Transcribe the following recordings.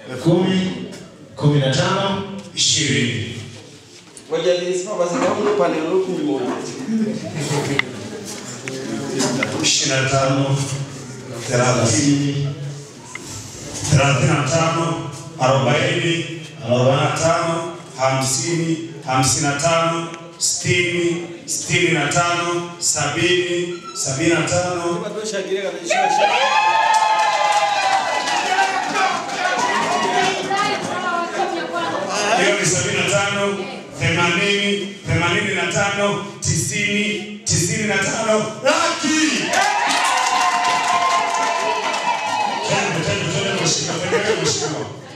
10, 15, 20. Ngoja nisimame basi kama upande loku mmoja. 25, 30, 35, 40, 45, 50, 55, 60, 65, 70, 75. Bado shagira kabisa. Hiyo ni 75, 80, 85, 90, 95, laki.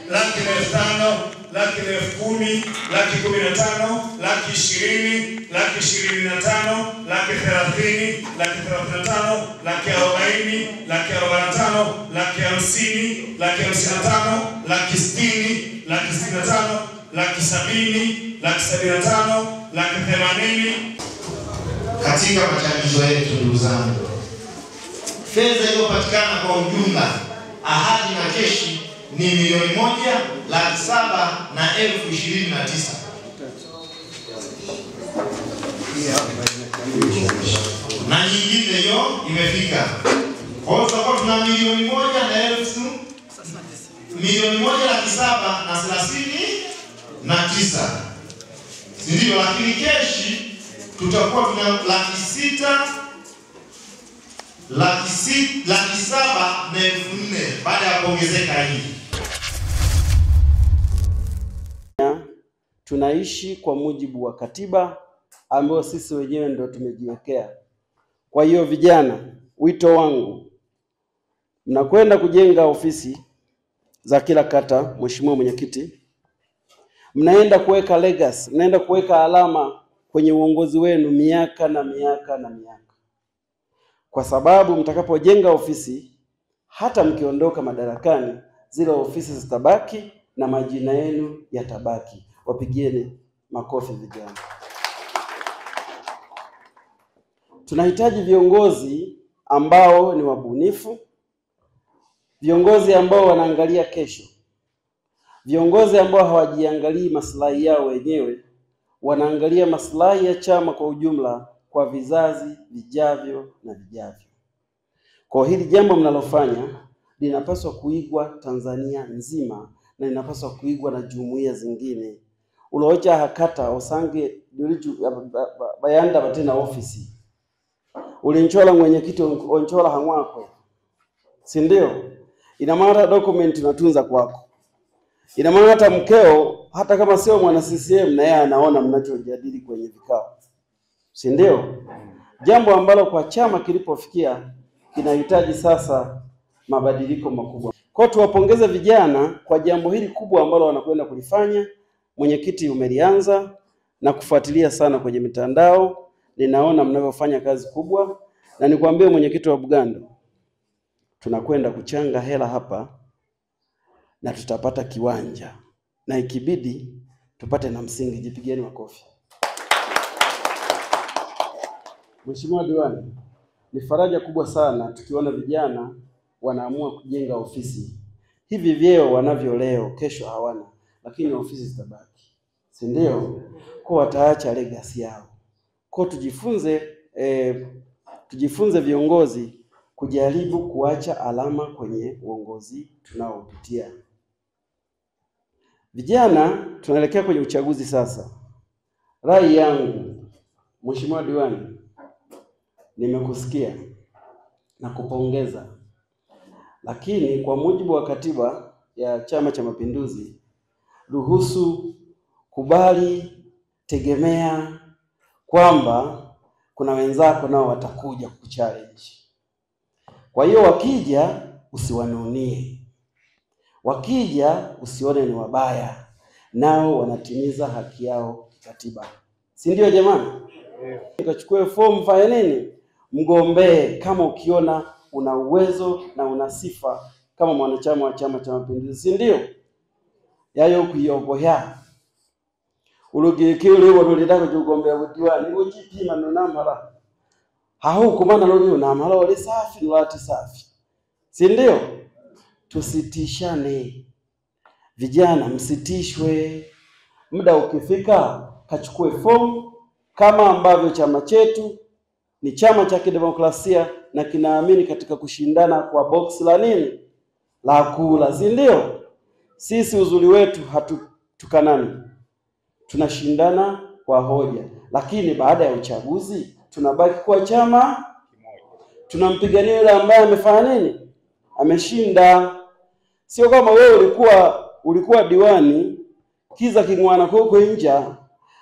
Laki na 5, laki na 10, laki 15, laki 20, laki 25, laki 30, laki 35, laki 40, laki 45, laki 50, laki 55, laki 60, laki 65, laki 70, laki 75, laki 80. Katika machangizo yetu ndugu zangu, fedha iliyopatikana kwa ujumla ahadi na keshi ni 1,700,029. Na nyingine hiyo imefika. Kwa hiyo tutakuwa tuna 1,739,000. Ndio, lakini keshi tutakuwa tuna 6,704,000 baada ya kuongezeka hii. Tunaishi kwa mujibu wa katiba ambayo sisi wenyewe ndio tumejiwekea. Kwa hiyo vijana, wito wangu, mnakwenda kujenga ofisi za kila kata, Mheshimiwa Mwenyekiti. Mnaenda kuweka legacy, mnaenda kuweka alama kwenye uongozi wenu miaka na miaka na miaka. Kwa sababu mtakapojenga ofisi, hata mkiondoka madarakani, zile ofisi zitabaki na majina yenu yatabaki. Wapigieni makofi vijana. Tunahitaji viongozi ambao ni wabunifu, viongozi ambao wanaangalia kesho, viongozi ambao hawajiangalii maslahi yao wenyewe, wanaangalia maslahi ya chama kwa ujumla, kwa vizazi vijavyo na vijavyo. Kwa hili jambo mnalofanya linapaswa kuigwa Tanzania nzima na linapaswa kuigwa na jumuiya zingine. Ulocha hakata osange duliju bayanda batena ofisi. Ulinchola mwenyekiti onchola hangwako. Si ndio? Ina maana document unatunza kwako. Ina maana hata mkeo hata kama sio mwana CCM na yeye anaona mnachojadili kwenye vikao. Si ndio? Jambo ambalo kwa chama kilipofikia kinahitaji sasa mabadiliko makubwa. Kwa tuwapongeze vijana kwa jambo hili kubwa ambalo wanakwenda kulifanya. Mwenyekiti umelianza na kufuatilia sana kwenye mitandao. Ninaona mnavyofanya kazi kubwa, na nikwambie mwenyekiti wa Bugando, tunakwenda kuchanga hela hapa na tutapata kiwanja, na ikibidi tupate na msingi. Jipigeni makofi. Mheshimiwa Diwani, ni faraja kubwa sana tukiona vijana wanaamua kujenga ofisi. Hivi vyeo wanavyo leo kesho hawana, lakini ofisi zitabaki. Si ndio? Kwa wataacha legacy yao. Kwa tujifunze viongozi kujaribu kuacha alama kwenye uongozi tunaopitia. Vijana tunaelekea kwenye uchaguzi sasa. Rai yangu, Mheshimiwa Diwani, nimekusikia na kupongeza. Lakini kwa mujibu wa katiba ya Chama cha Mapinduzi, ruhusu, kubali, tegemea kwamba kuna wenzako nao watakuja kuchallenge. Kwa hiyo wakija usiwanunie. Wakija usione ni wabaya. Nao wanatimiza haki yao kikatiba. Si ndio jamani? Nikachukue fomu fanya nini? Mgombee kama ukiona una uwezo na una sifa kama mwanachama wa Chama cha Mapinduzi. Si ndio? Yayo kuyoboya. Urugikiri warulidako kugombea udiwani ujipima nonamara. Hau kumana lori unamara wale safi lati safi. Si ndio? Tusitishane. Vijana msitishwe, muda ukifika kachukue fomu, kama ambavyo chama chetu ni chama cha kidemokrasia na kinaamini katika kushindana kwa box la nini, la kula, si ndio? Sisi uzuri wetu hatutukanani, tunashindana kwa hoja, lakini baada ya uchaguzi tunabaki kwa chama tunampigania yule ambaye amefanya nini, ameshinda. Sio kama wewe ulikuwa diwani kiza kingwana koko inja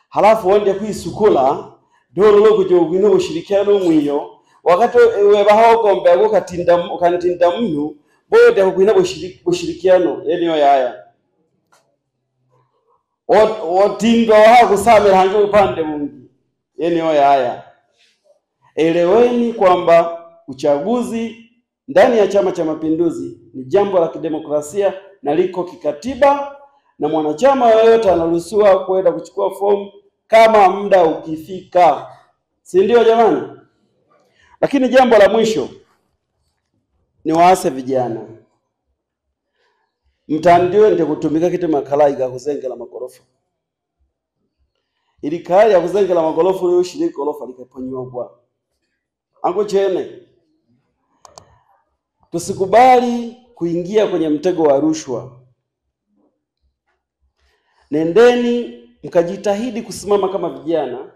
halafu wende kwisukula dolo lo kujogwino ushirikiano mwiyo wakati webaho kombe ako kantinda mnu bode kukwina ushirikiano eneo yaya otindo ha kusamira hanjo upande mungi eneo yaya. Eleweni kwamba uchaguzi ndani ya Chama cha Mapinduzi ni jambo la kidemokrasia na liko kikatiba, na mwanachama yoyote anaruhusiwa kwenda kuchukua fomu kama muda ukifika, si ndio jamani? Lakini jambo la mwisho ni waase vijana, mtandio ndio kutumika kitu makala iga kuzengela makorofa, ili kali ya kuzengela makorofa leo shiriki korofa likaponywa kwa ango chene. Tusikubali kuingia kwenye mtego wa rushwa. Nendeni mkajitahidi kusimama kama vijana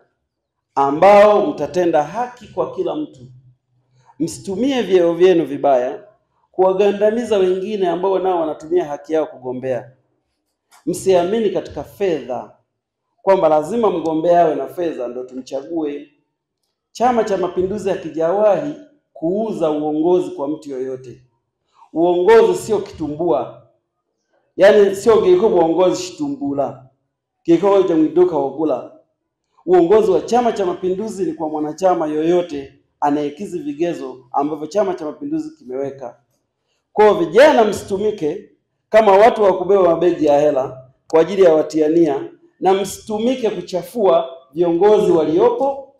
ambao mtatenda haki kwa kila mtu. Msitumie vyeo vyenu vibaya kuwagandamiza wengine ambao nao wanatumia haki yao kugombea. Msiamini katika fedha kwamba lazima mgombea awe na fedha ndio tumchague. Chama cha Mapinduzi hakijawahi kuuza uongozi kwa mtu yoyote. Uongozi sio kitumbua. Yaani sio geko uongozi shitumbula. Geko cha mwidoka wakula. Uongozi wa Chama cha Mapinduzi ni kwa mwanachama yoyote anayekizi vigezo ambavyo Chama cha Mapinduzi kimeweka. Kwa vijana msitumike kama watu wa kubeba mabegi ya hela kwa ajili ya watiania, na msitumike kuchafua viongozi waliopo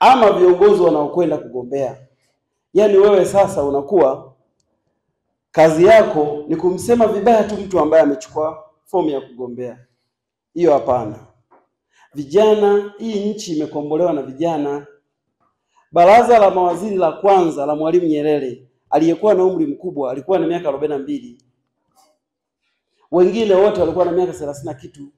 ama viongozi wanaokwenda kugombea. Yaani wewe sasa unakuwa kazi yako ni kumsema vibaya tu mtu ambaye amechukua fomu ya kugombea. Hiyo hapana. Vijana, hii nchi imekombolewa na vijana. Baraza la mawaziri la kwanza la Mwalimu Nyerere aliyekuwa na umri mkubwa alikuwa na miaka 42. Wengine wote walikuwa na miaka 30 kitu.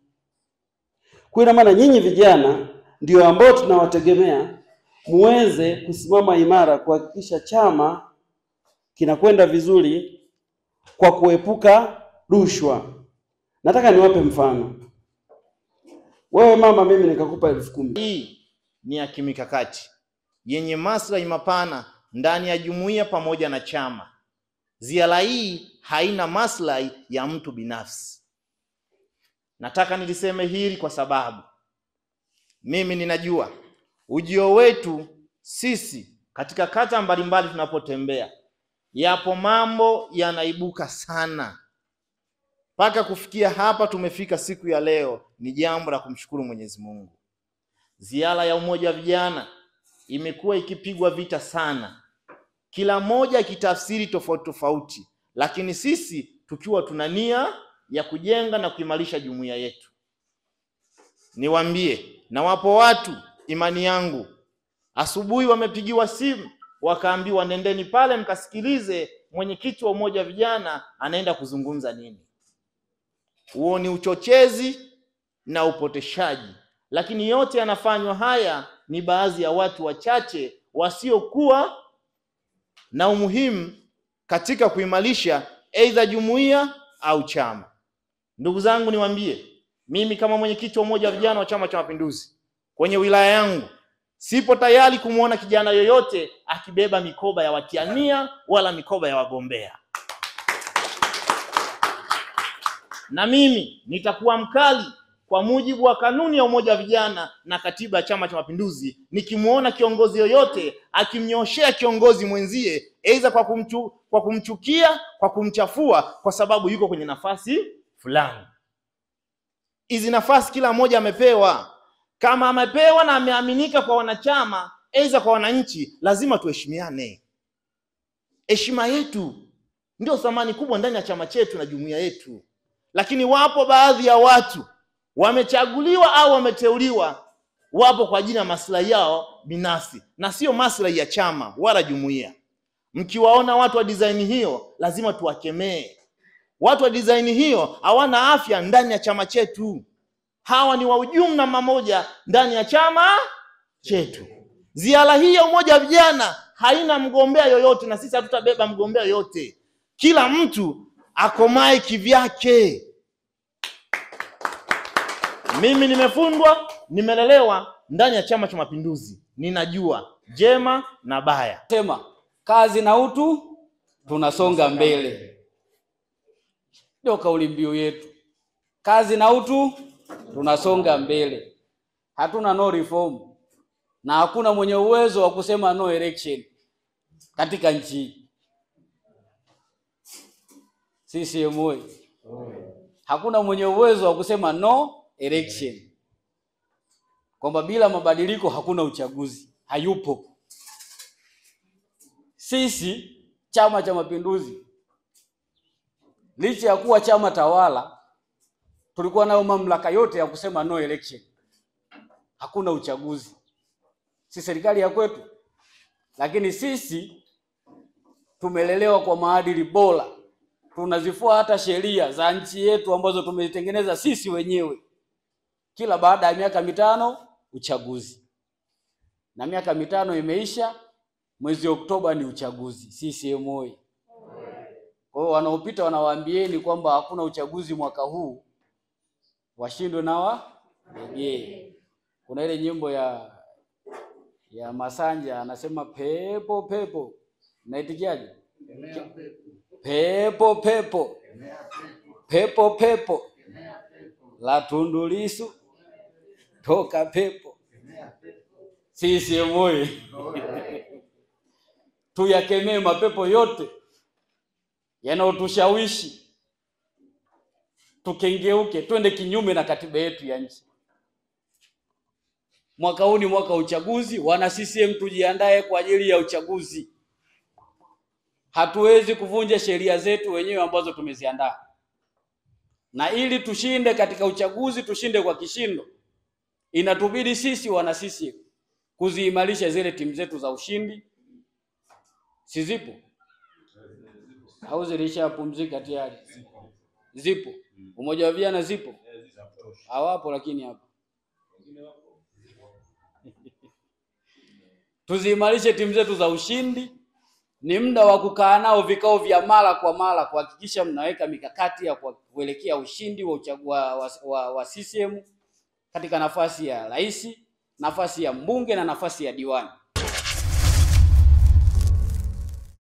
Kwa ina maana nyinyi vijana ndio ambao tunawategemea muweze kusimama imara kuhakikisha chama kinakwenda vizuri kwa kuepuka rushwa. Nataka niwape mfano. Wewe mama, mimi nikakupa 10,000. Hii ni ya kimikakati yenye maslahi mapana ndani ya jumuiya pamoja na chama. Ziara hii haina maslahi ya mtu binafsi. Nataka niliseme hili kwa sababu mimi ninajua ujio wetu sisi katika kata mbalimbali tunapotembea, yapo mambo yanaibuka sana. Paka kufikia hapa tumefika siku ya leo, ni jambo la kumshukuru Mwenyezi Mungu. Ziara ya umoja wa vijana imekuwa ikipigwa vita sana, kila moja ikitafsiri tofauti tofauti, lakini sisi tukiwa tuna nia ya kujenga na kuimarisha jumuiya yetu. Niwaambie, na wapo watu, imani yangu, asubuhi wamepigiwa simu wakaambiwa nendeni pale mkasikilize mwenyekiti wa umoja wa vijana anaenda kuzungumza nini. Huo ni uchochezi na upoteshaji, lakini yote yanafanywa haya ni baadhi ya watu wachache wasiokuwa na umuhimu katika kuimarisha aidha jumuiya au chama. Ndugu zangu, niwaambie, mimi kama mwenyekiti wa umoja wa vijana wa Chama cha Mapinduzi kwenye wilaya yangu sipo tayari kumuona kijana yoyote akibeba mikoba ya watiania wala mikoba ya wagombea. Na mimi nitakuwa mkali kwa mujibu wa kanuni ya umoja wa vijana na katiba ya Chama cha Mapinduzi nikimuona kiongozi yoyote akimnyoshea kiongozi mwenzie aidha kwa kumchukia, kwa kumchafua kwa sababu yuko kwenye nafasi fulani. Hizi nafasi kila mmoja amepewa. Kama amepewa na ameaminika kwa wanachama aidha kwa wananchi, lazima tuheshimiane. Heshima yetu ndio thamani kubwa ndani ya chama chetu na jumuiya yetu. Lakini wapo baadhi ya watu wamechaguliwa au wameteuliwa, wapo kwa ajili ya maslahi yao binafsi na sio maslahi ya chama wala jumuiya. Mkiwaona watu wa design hiyo, lazima tuwakemee. Watu wa design hiyo hawana afya ndani ya chama chetu. Hawa ni wahujumu namba moja ndani ya chama chetu. Ziara hii ya umoja wa vijana haina mgombea yoyote, na sisi hatutabeba mgombea yoyote. Kila mtu akomae kivyake. Mimi nimefundwa, nimelelewa ndani ya Chama cha Mapinduzi. Ninajua jema na baya. Sema kazi na utu, tunasonga mbele. Ndio kauli mbiu yetu. Kazi na utu, tunasonga mbele. Hatuna no reform. Na hakuna mwenye uwezo wa kusema no election katika nchi. CCM oyee. Hakuna mwenye uwezo wa kusema no election, kwamba bila mabadiliko hakuna uchaguzi. Hayupo. Sisi Chama cha Mapinduzi, licha ya kuwa chama tawala, tulikuwa nayo mamlaka yote ya kusema no election, hakuna uchaguzi. Si serikali ya kwetu, lakini sisi tumelelewa kwa maadili bora. Tunazifua hata sheria za nchi yetu ambazo tumezitengeneza sisi wenyewe. Kila baada ya miaka 5 uchaguzi. Na miaka 5 imeisha, mwezi Oktoba ni uchaguzi. CCM oyee. Kwa hiyo wanaopita wanawaambieni kwamba hakuna uchaguzi mwaka huu, washindwe na warejee. Kuna ile nyimbo ya Masanja anasema pepo pepo. Naitikiaje? Pepo pepo. Pepo pepo. La Tundu Lissu toka pepo. CCM oyee. Tuyakemee mapepo yote yanayotushawishi tukengeuke, twende kinyume na katiba yetu ya nchi. Mwaka huu ni mwaka uchaguzi. Wana CCM tujiandae kwa ajili ya uchaguzi. Hatuwezi kuvunja sheria zetu wenyewe ambazo tumeziandaa. Na ili tushinde katika uchaguzi, tushinde kwa kishindo, inatubidi sisi wana CCM kuziimarisha zile timu zetu za ushindi. Si zipo? Au zilishapumzika tayari? Zipo. Umoja wa vijana zipo? Hawapo, lakini hapa. Tuziimarishe timu zetu za ushindi. Ni muda wa kukaa nao vikao vya mara kwa mara kuhakikisha mnaweka mikakati ya kuelekea ushindi wa uchaguzi wa CCM katika nafasi ya rais, nafasi ya mbunge na nafasi ya diwani.